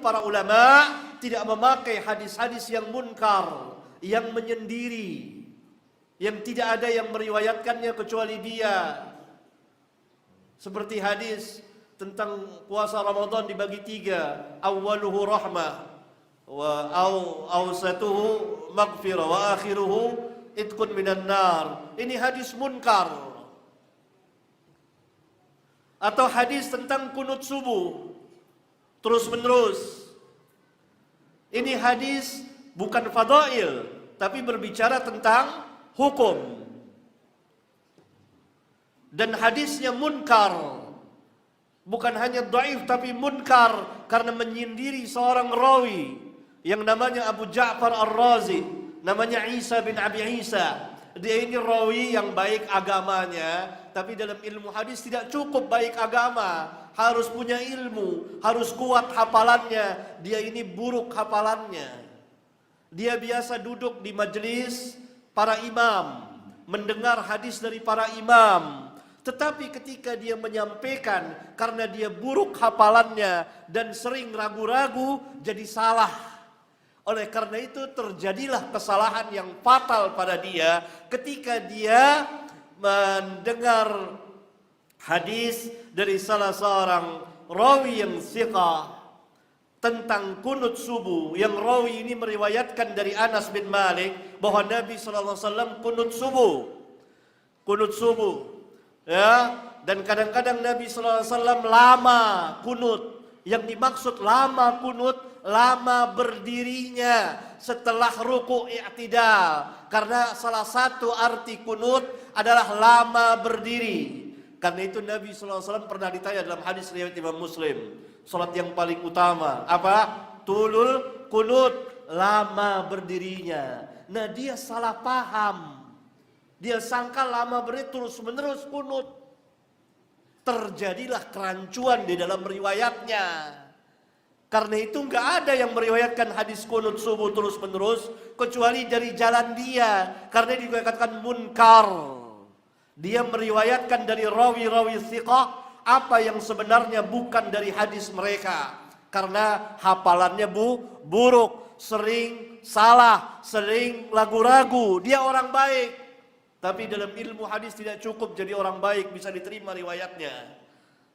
para ulama tidak memakai hadis-hadis yang munkar, yang menyendiri, yang tidak ada yang meriwayatkannya kecuali dia. Seperti hadis tentang puasa Ramadan dibagi tiga, awwaluhu rahmah, wa awsatuhu maghfirah, wa akhiruhu itqun minan nar. Ini hadis munkar. Atau hadis tentang kunut subuh terus menerus. Ini hadis bukan fadail, tapi berbicara tentang hukum. Dan hadisnya munkar. Bukan hanya dhaif tapi munkar karena menyindiri seorang rawi yang namanya Abu Ja'far Ar-Razi, namanya Isa bin Abi Isa. Dia ini rawi yang baik agamanya, tapi dalam ilmu hadis tidak cukup baik agama, harus punya ilmu, harus kuat hafalannya. Dia ini buruk hafalannya. Dia biasa duduk di majelis para imam, mendengar hadis dari para imam. Tetapi ketika dia menyampaikan, karena dia buruk hafalannya dan sering ragu-ragu, jadi salah. Oleh karena itu terjadilah kesalahan yang fatal pada dia ketika dia mendengar hadis dari salah seorang rawi yang thiqah tentang kunut subuh, yang rawi ini meriwayatkan dari Anas bin Malik bahwa Nabi SAW kunut subuh. Kunut subuh. Ya, dan kadang-kadang Nabi SAW lama kunut. Yang dimaksud lama kunut, lama berdirinya setelah ruku' i'tidal. Karena salah satu arti kunut adalah lama berdiri. Karena itu Nabi SAW pernah ditanya dalam hadis riwayat Imam Muslim, salat yang paling utama apa? Tulul kunut, lama berdirinya. Nah, dia salah paham. Dia sangka lama berdiri terus menerus kunut. Terjadilah kerancuan di dalam riwayatnya. Karena itu nggak ada yang meriwayatkan hadis kunut subuh terus menerus kecuali dari jalan dia. Karena dikatakan munkar. Dia meriwayatkan dari rawi-rawi thiqah apa yang sebenarnya bukan dari hadis mereka. Karena hafalannya buruk, sering salah, sering ragu-ragu. Dia orang baik. Tapi dalam ilmu hadis tidak cukup jadi orang baik bisa diterima riwayatnya.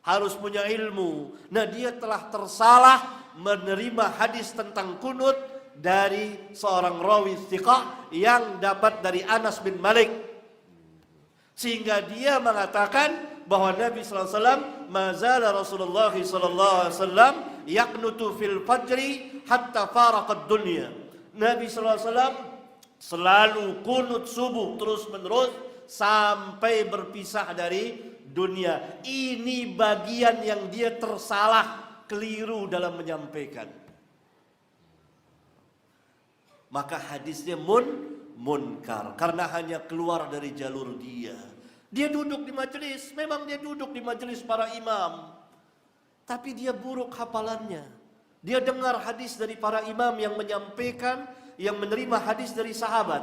Harus punya ilmu. Nah, dia telah tersalah menerima hadis tentang kunut dari seorang rawi thiqah yang dapat dari Anas bin Malik. Sehingga dia mengatakan bahwa Nabi SAW, mazala Rasulullah SAW yaqnutu fil fajri hatta faraqad dunya. Nabi SAW selalu kunut subuh terus menerus sampai berpisah dari dunia. Ini bagian yang dia tersalah, keliru dalam menyampaikan. Maka hadisnya munkar karena hanya keluar dari jalur dia. Dia duduk di majelis, memang dia duduk di majelis para imam. Tapi dia buruk hafalannya. Dia dengar hadis dari para imam yang menyampaikan, yang menerima hadis dari sahabat.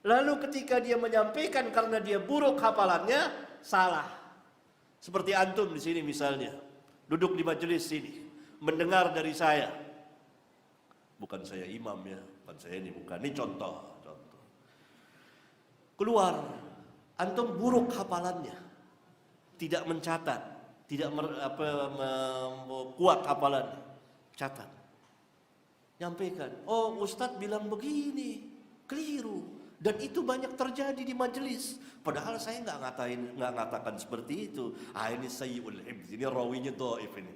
Lalu ketika dia menyampaikan karena dia buruk hafalannya, salah. Seperti antum di sini misalnya, duduk di majelis sini, mendengar dari saya. Bukan saya imam ya, bukan saya ini, bukan. Ini contoh. Keluar, antum buruk hafalannya. Tidak mencatat, tidak kuat hafalannya. Catat. Nyampaikan, oh Ustadz bilang begini, keliru, dan itu banyak terjadi di majelis. Padahal saya nggak ngatakan seperti itu. Ini sayyul hifz, ini rawinya dhaif ini.